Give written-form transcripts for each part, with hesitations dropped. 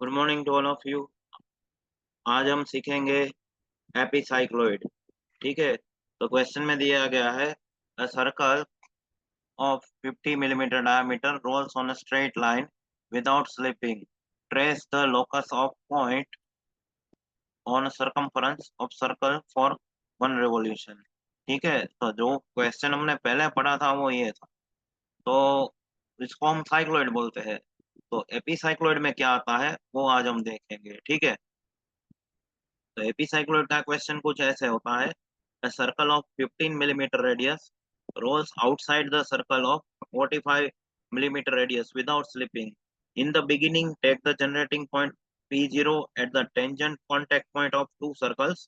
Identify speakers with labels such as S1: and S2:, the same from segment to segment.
S1: Good morning to all of you. आज हम सीखेंगे एपीसाइक्लोइड। ठीक है, तो क्वेश्चन में दिया गया है a circle of 50 millimetre diameter rolls on a straight line without slipping, trace the locus of point on circumference of circle for one revolution. ठीक है, तो जो क्वेश्चन हमने पहले पढ़ा था वो ये था, तो इसको हम साइक्लोइड बोलते हैं। तो एपीसाइक्लोइड में क्या आता है वो आज हम देखेंगे। ठीक है, तो एपीसाइक्लोइड का क्वेश्चन कुछ ऐसे होता है। A circle of 15 millimeter radius rolls outside the circle of 45 millimeter radius without slipping. In the beginning, take the generating point P0 at the tangent contact point of two circles.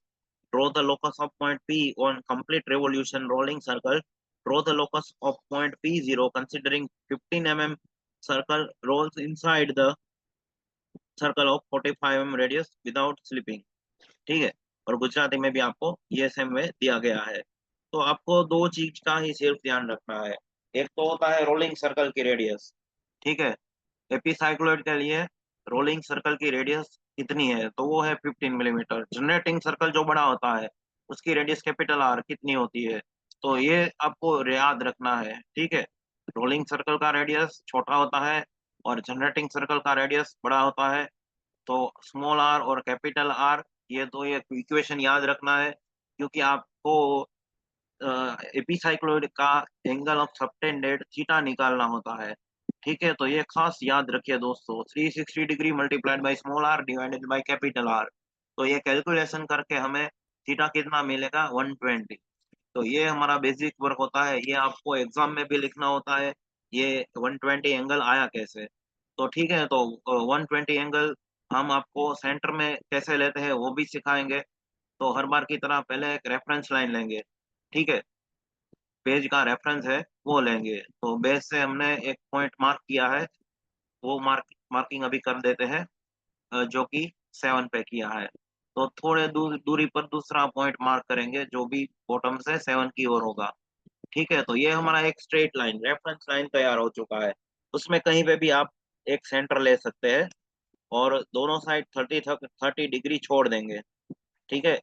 S1: Draw the locus of point P on complete revolution rolling circle. Draw the locus of point P0 considering 15 mm circle rolls inside the circle of 45 mm radius without slipping. ठीक है, और गुजराती में भी आपको ये same way दिया गया है। तो आपको दो चीज का ही सिर्फ ध्यान रखना है। एक तो होता है रोलिंग सर्कल की रेडियस। ठीक है, एपीसाइक्लोइड के लिए रोलिंग सर्कल की रेडियस कितनी है, तो वो है 15 मिलीमीटर। जनरेटिंग सर्कल जो बड़ा होता है उसकी रेडियस कैपिटल आर कितनी होती है, तो ये आपको याद रखना है। ठीक है, रोलिंग सर्कल का रेडियस छोटा होता है और जनरेटिंग सर्कल का रेडियस बड़ा होता है। तो स्मॉल आर और कैपिटल आर, ये तो ये इक्वेशन याद रखना है, क्योंकि आपको एपीसाइक्लोइड का एंगल ऑफ सबटेंडेड थीटा निकालना होता है। ठीक है, तो ये खास याद रखिए दोस्तों, 360 degree multiplied by small R divided by capital R. तो ये कैलकुलेशन करके हमें थीटा कितना मिलेगा, 120। तो ये हमारा बेसिक वर्क होता है, ये आपको एग्जाम में भी लिखना होता है। ये 120 एंगल आया कैसे, तो ठीक है, तो 120 एंगल हम आपको सेंटर में कैसे लेते हैं वो भी सिखाएंगे। तो हर बार की तरह पहले एक रेफरेंस लाइन लेंगे। ठीक है, पेज का रेफरेंस है वो लेंगे। तो बेस से हमने एक पॉइंट मार्क किया है, वो मार्किंग अभी कर देते हैं, जो कि 7 पे किया है। तो थोड़े दूरी पर दूसरा पॉइंट मार्क करेंगे जो भी बॉटम से 7 की ओर होगा। ठीक है, तो ये हमारा एक स्ट्रेट लाइन रेफरेंस लाइन तैयार हो चुका है। उसमें कहीं पे भी आप एक सेंटर ले सकते हैं और दोनों साइड 30 डिग्री छोड़ देंगे। ठीक है,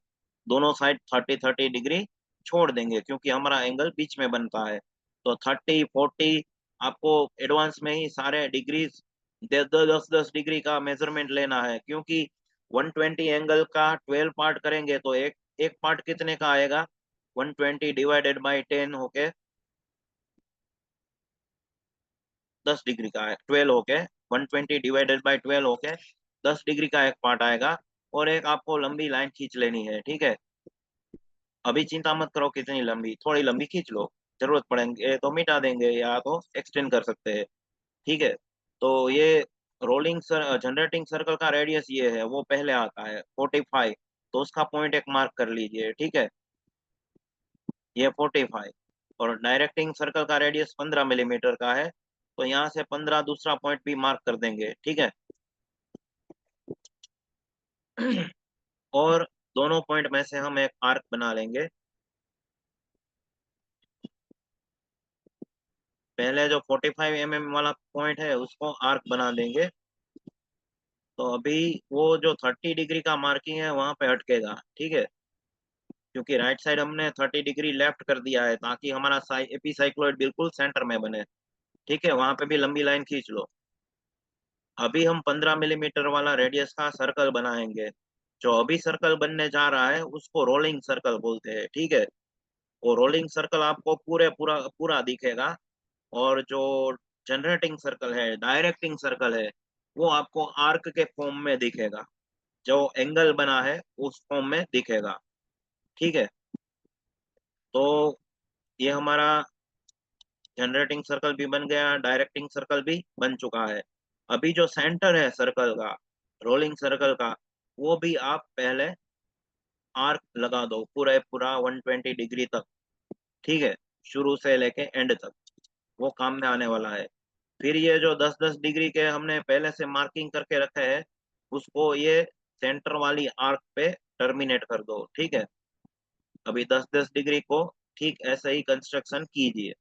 S1: दोनों साइड 30 डिग्री छोड़ देंगे, क्योंकि हमारा एंगल बीच में बनता है। तो 30 40 आपको एडवांस में ही सारे डिग्रीज 10 10 डिग्री का मेजरमेंट लेना है, क्योंकि 120 एंगल का 12 पार्ट करेंगे तो एक एक पार्ट कितने का आएगा, 120 डिवाइडेड बाई 10 होके 10 डिग्री का है, 12 होके 120 डिवाइडेड बाई 12 होके 10 डिग्री का एक पार्ट आएगा। और एक आपको लंबी लाइन खींच लेनी है। ठीक है, अभी चिंता मत करो कितनी लंबी, थोड़ी लंबी खींच लो, जरूरत पड़ेंगे तो मिटा देंगे या तो एक्सटेंड कर सकते हैं। ठीक है, तो ये जनरेटिंग सर्कल का रेडियस ये है, वो पहले आता है 45। तो उसका पॉइंट एक मार्क कर लीजिए। ठीक है, ये 45। और डायरेक्टिंग सर्कल का रेडियस 15 मिलीमीटर का है, तो यहाँ से 15 दूसरा पॉइंट भी मार्क कर देंगे। ठीक है, और दोनों पॉइंट में से हम एक आर्क बना लेंगे। पहले जो 45 mm वाला पॉइंट है उसको आर्क बना देंगे। तो अभी वो जो 30 डिग्री का मार्किंग है वहां पे अटकेगा। ठीक है, क्योंकि राइट साइड हमने 30 डिग्री लेफ्ट कर दिया है ताकि हमारा एपीसाइक्लोइड बिल्कुल सेंटर में बने। ठीक है, वहां पे भी लंबी लाइन खींच लो। अभी हम 15 मिलीमीटर वाला रेडियस का सर्कल बनाएंगे। जो अभी सर्कल बनने जा रहा है उसको रोलिंग सर्कल बोलते हैं। ठीक है, वो रोलिंग सर्कल आपको पूरे पूरा पूरा दिखेगा। और जो जनरेटिंग सर्कल है, डायरेक्टिंग सर्कल है, वो आपको आर्क के फॉर्म में दिखेगा। जो एंगल बना है उस फॉर्म में दिखेगा। ठीक है, तो ये हमारा जनरेटिंग सर्कल भी बन गया, डायरेक्टिंग सर्कल भी बन चुका है। अभी जो सेंटर है सर्कल का, रोलिंग सर्कल का, वो भी आप पहले आर्क लगा दो पूरा पूरा 120 डिग्री तक। ठीक है, शुरू से लेके एंड तक, वो काम में आने वाला है। फिर ये जो 10 10 डिग्री के हमने पहले से मार्किंग करके रखे हैं, उसको ये सेंटर वाली आर्क पे टर्मिनेट कर दो। ठीक है, अभी 10 10 डिग्री को ठीक ऐसे ही कंस्ट्रक्शन कीजिए।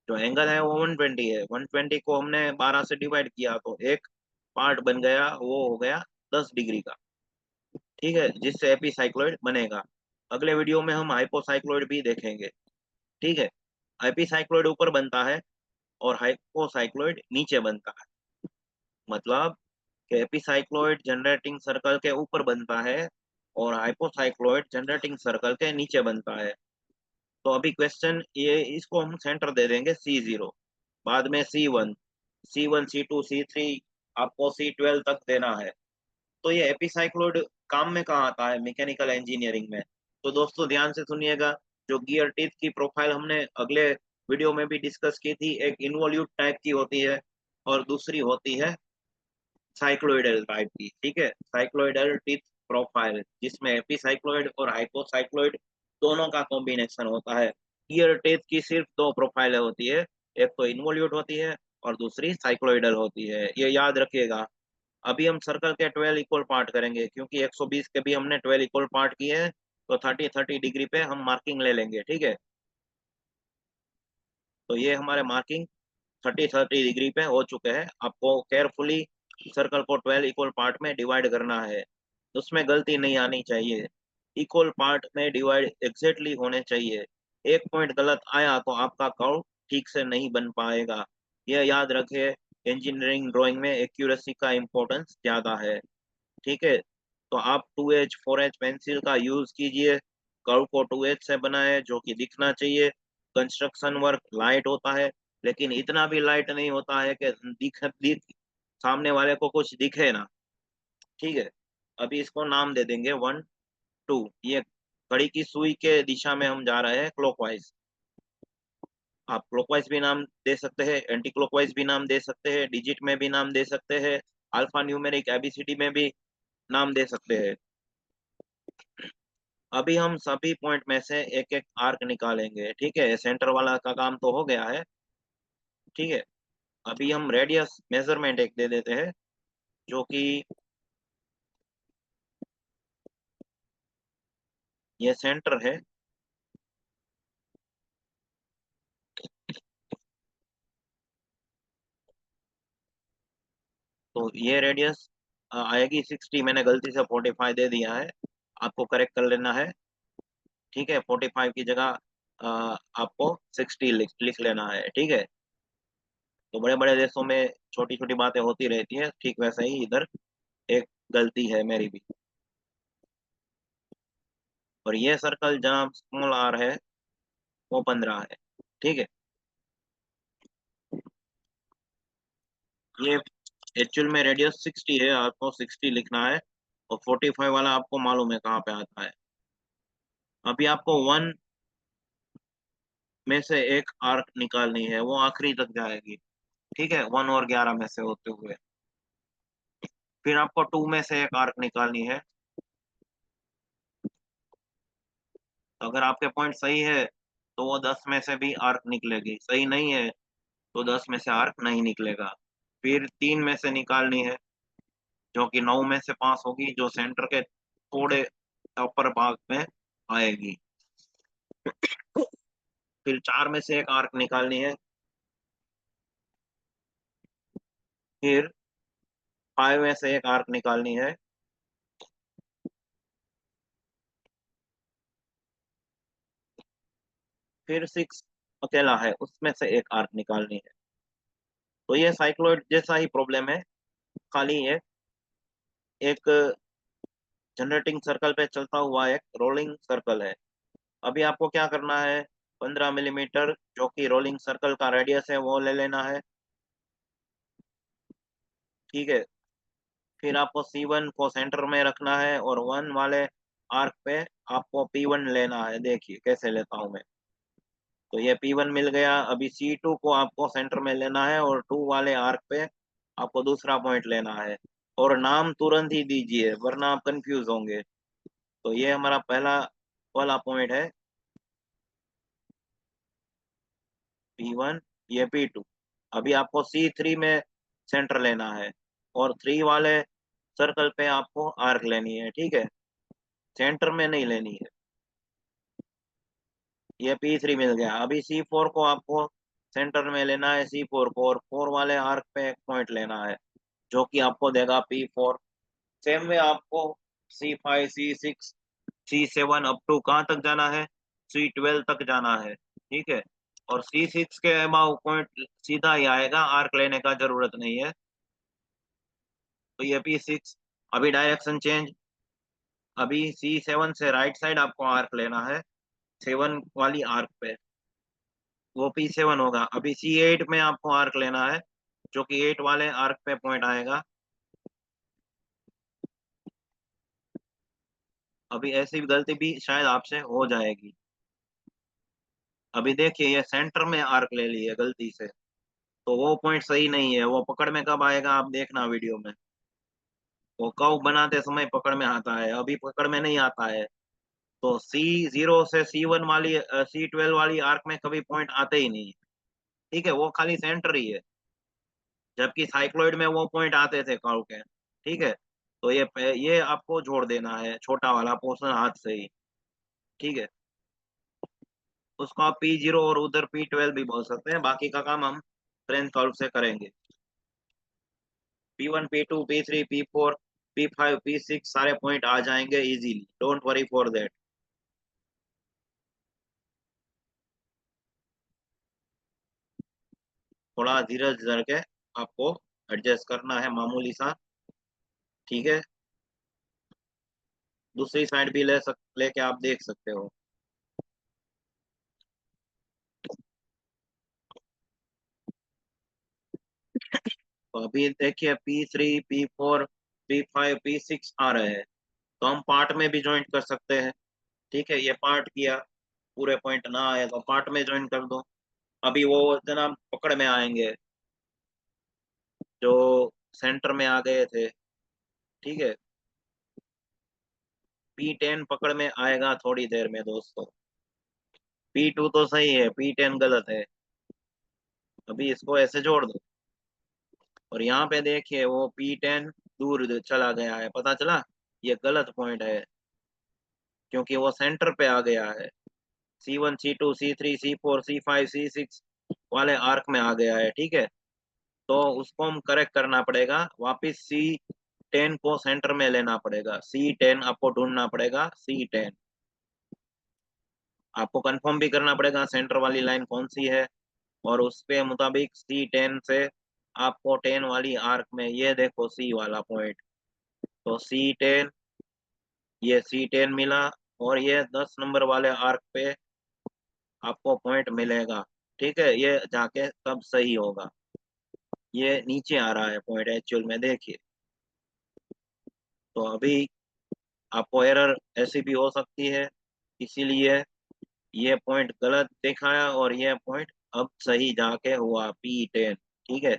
S1: जो एंगल है वो 120 है, 120 को हमने 12 से डिवाइड किया तो एक पार्ट बन गया, वो हो गया 10 डिग्री का। ठीक है, जिससे एपीसाइक्लॉइड बनेगा। अगले वीडियो में हम हाइपोसाइक्लॉइड भी देखेंगे। ठीक है, एपीसाइक्लॉइड ऊपर बनता है और हाइपोसाइक्लॉइड नीचे बनता है। मतलब कि एपीसाइक्लॉइड जनरेटिंग सर्कल के ऊपर बनता है और हाइपोसाइक्लॉइड जनरेटिंग सर्कल के नीचे बनता है। तो अभी क्वेश्चन ये, इसको हम सेंटर दे देंगे C0, बाद में C1, C1 C2 C3, आपको C12 तक देना है। तो ये एपीसाइक्लॉइड काम में कहाँ आता है मैकेनिकल इंजीनियरिंग में? तो दोस्तों ध्यान से सुनिएगा। जो गियर टीथ की प्रोफाइल हमने अगले वीडियो में भी डिस्कस की थी, एक इन्वॉल्यूट टाइप की होती है और दूसरी होती है साइक्लोइडल टाइप की। ठीक है, साइक्लोइडल टीथ प्रोफाइल, जिसमें एपीसाइक्लोइड और हाइपोसाइक्लोइड दोनों का कॉम्बिनेशन होता है। ईयर टीथ की सिर्फ दो प्रोफाइल होती है, एक तो इन्वॉल्यूट होती है और दूसरी साइक्लोइडल होती है, ये याद रखिएगा। अभी हम सर्कल के 12 इक्वल पार्ट करेंगे, क्योंकि 120 के भी हमने 12 इक्वल पार्ट किए हैं, तो 30-30 डिग्री पे हम मार्किंग ले लेंगे। ठीक है, तो ये हमारे मार्किंग 30-30 डिग्री पे हो चुके हैं। आपको केयरफुली सर्कल को 12 इक्वल पार्ट में डिवाइड करना है, उसमें गलती नहीं आनी चाहिए। इक्वल पार्ट में डिवाइड एग्जैक्टली होने चाहिए। एक पॉइंट गलत आया तो आपका कर्व ठीक से नहीं बन पाएगा। यह याद रखिए, इंजीनियरिंग ड्राइंग में एक्यूरेसी का इम्पोर्टेंस ज्यादा है। ठीक है, तो आप 2H 4H पेंसिल का यूज कीजिए। कर्व को 2H से बनाए, जो कि दिखना चाहिए। कंस्ट्रक्शन वर्क लाइट होता है, लेकिन इतना भी लाइट नहीं होता है कि दिख सामने वाले को कुछ दिखे ना। ठीक है, अभी इसको नाम दे देंगे 1 2। ये घड़ी की सुई के दिशा में हम जा रहे हैं, क्लॉकवाइज। आप क्लॉकवाइज भी नाम दे सकते हैं, एंटी क्लॉकवाइज भी नाम दे सकते हैं, डिजिट में भी नाम दे सकते हैं, अल्फा न्यूमेरिक एबीसीडी में भी नाम दे सकते हैं। अभी हम सभी पॉइंट में से एक एक आर्क निकालेंगे। ठीक है, सेंटर वाला का काम तो हो गया है। ठीक है, अभी हम रेडियस मेजरमेंट एक दे देते हैं, जो कि ये सेंटर है। तो ये रेडियस आएगी 60, मैंने गलती से 45 दे दिया है, आपको करेक्ट कर लेना है। ठीक है, 45 की जगह आपको 60 लिख लेना है। ठीक है, तो बड़े बड़े देशों में छोटी छोटी बातें होती रहती है, ठीक वैसे ही इधर एक गलती है मेरी भी। और ये सर्कल जहाँ स्मॉल आर है वो 15 है। ठीक है, ये एक्चुअल में रेडियस 60 है, आपको 60 लिखना है। और 45 वाला आपको मालूम है कहाँ पे आता है। अभी आपको 1 में से एक आर्क निकालनी है, वो आखिरी तक जाएगी। ठीक है, 1 और 11 में से होते हुए। फिर आपको 2 में से एक आर्क निकालनी है। अगर आपके पॉइंट सही है तो वो 10 में से भी आर्क निकलेगी, सही नहीं है तो 10 में से आर्क नहीं निकलेगा। फिर 3 में से निकालनी है, जो कि 9 में से पास होगी, जो सेंटर के थोड़े अपर भाग में आएगी। फिर 4 में से एक आर्क निकालनी है। फिर 5 में से एक आर्क निकालनी है। फिर 6 अकेला है, उसमें से एक आर्क निकालनी है। तो ये साइक्लोइड जैसा ही प्रॉब्लम है, खाली ये एक जनरेटिंग सर्कल पे चलता हुआ एक रोलिंग सर्कल है। अभी आपको क्या करना है, 15 मिलीमीटर जो कि रोलिंग सर्कल का रेडियस है वो ले लेना है। ठीक है, फिर आपको C1 को सेंटर में रखना है और 1 वाले आर्क पे आपको P1 लेना है। देखिए कैसे लेता हूँ मैं। तो ये P1 मिल गया। अभी C2 को आपको सेंटर में लेना है और 2 वाले आर्क पे आपको दूसरा पॉइंट लेना है। और नाम तुरंत ही दीजिए, वरना आप कंफ्यूज होंगे। तो ये हमारा पहला वाला पॉइंट है P1, ये P2। अभी आपको C3 में सेंटर लेना है और 3 वाले सर्कल पे आपको आर्क लेनी है। ठीक है, सेंटर में नहीं लेनी है। ये P3 मिल गया। अभी C4 को आपको सेंटर में लेना है C4 को, और 4 वाले आर्क पे एक पॉइंट लेना है जो कि आपको देगा P4। सेम में आपको C5, C6, C7 up to कहाँ तक जाना है, C12 तक जाना है, ठीक है। और C6 के अबाउ पॉइंट सीधा ही आएगा, आर्क लेने का जरूरत नहीं है। तो ये P6। अभी डायरेक्शन चेंज, अभी C7 से राइट साइड आपको आर्क लेना है, 7 वाली आर्क पे, वो P7 होगा। अभी C8 में आपको आर्क लेना है जो कि 8 वाले आर्क पे पॉइंट आएगा। अभी ऐसी गलती भी शायद आपसे हो जाएगी। अभी देखिए ये सेंटर में आर्क ले ली है गलती से, तो वो पॉइंट सही नहीं है। वो पकड़ में कब आएगा आप देखना वीडियो में, वो कर्व बनाते समय पकड़ में आता है, अभी पकड़ में नहीं आता है। तो C0 से C1 वाली C12 वाली आर्क में कभी पॉइंट आते ही नहीं, ठीक है, वो खाली सेंटर ही है। जबकि साइक्लोइड में वो पॉइंट आते थे कर्व के, ठीक है। तो ये आपको जोड़ देना है छोटा वाला पोर्शन हाथ से ही, ठीक है। उसको आप P0 और उधर P12 भी बोल सकते हैं, बाकी का काम हम फ्रेंच कर्व से करेंगे। P1, P2, P3, P4, P5, P6 सारे पॉइंट आ जाएंगे easily, don't worry for that. थोड़ा धीरज धर के आपको एडजस्ट करना है मामूली सा, ठीक है। दूसरी साइड भी लेके आप देख सकते हो। तो अभी देखिए P3, P4, P5, P6 आ रहे हैं, तो हम पार्ट में भी ज्वाइन कर सकते हैं, ठीक है। ये पार्ट किया, पूरे पॉइंट ना आए तो पार्ट में ज्वाइन कर दो। अभी वो जना पकड़ में आएंगे जो सेंटर में आ गए थे, ठीक है। P10 पकड़ में आएगा थोड़ी देर में दोस्तों। P2 तो सही है, P10 गलत है। अभी इसको ऐसे जोड़ दो, और यहाँ पे देखिए वो P10 दूर चला गया है, पता चला, ये गलत पॉइंट है क्योंकि वो सेंटर पे आ गया है। C1, C2, C3, C4, C5, C6 वाले आर्क में आ गया है, ठीक है। तो उसको हम करेक्ट करना पड़ेगा, वापिस C10 को सेंटर में लेना पड़ेगा, C10 आपको ढूंढना पड़ेगा, C10 आपको कंफर्म भी करना पड़ेगा सेंटर वाली लाइन कौन सी है, और उसके मुताबिक C10 से आपको 10 वाली आर्क में, ये देखो C वाला पॉइंट, तो C10, ये C10 मिला, और ये 10 नंबर वाले आर्क पे आपको पॉइंट मिलेगा, ठीक है। ये जाके तब सही होगा। ये नीचे आ रहा है पॉइंट एक्चुअल में, देखिए। तो अभी आपको एरर ऐसी भी हो सकती है, इसीलिए ये पॉइंट गलत दिखाया और ये पॉइंट अब सही जाके हुआ P10, ठीक है।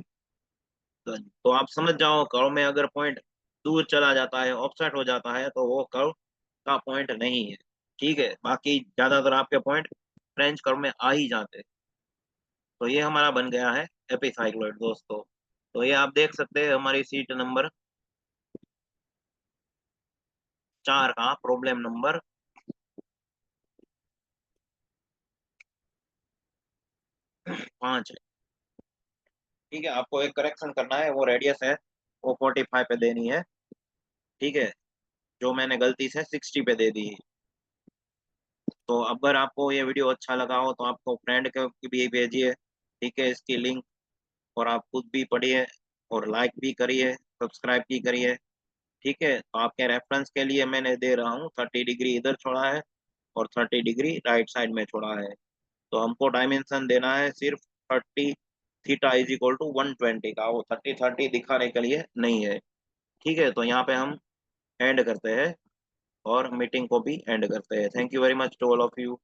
S1: तो आप समझ जाओ, कर्व में अगर पॉइंट दूर चला जाता है, ऑफसेट हो जाता है, तो वो कर्व का पॉइंट नहीं है, ठीक है। बाकी ज्यादातर आपके पॉइंट फ्रेंच कर्व में आ ही जाते हैं। तो ये हमारा बन गया है एपिसाइक्लॉइड दोस्तों। तो ये आप देख सकते हैं हमारी सीट नंबर 4 का प्रॉब्लम नंबर 5 है, ठीक है। आपको एक करेक्शन करना है, वो रेडियस है वो 45 पे देनी है, ठीक है, जो मैंने गलती से 60 पे दे दी। तो अगर आपको ये वीडियो अच्छा लगा हो तो आपको फ्रेंड को भी भेजिए, ठीक है, इसकी लिंक, और आप खुद भी पढ़िए और लाइक भी करिए, सब्सक्राइब भी करिए, ठीक है। तो आपके रेफरेंस के लिए मैंने दे रहा हूँ 30 डिग्री इधर छोड़ा है और 30 डिग्री राइट साइड में छोड़ा है। तो हमको डायमेंशन देना है सिर्फ 30, थीटा इज इक्वल टू 120 का, वो 30 30 दिखाने के लिए नहीं है, ठीक है। तो यहाँ पे हम एंड करते हैं और मीटिंग को भी एंड करते हैं। Thank you very much to all of you.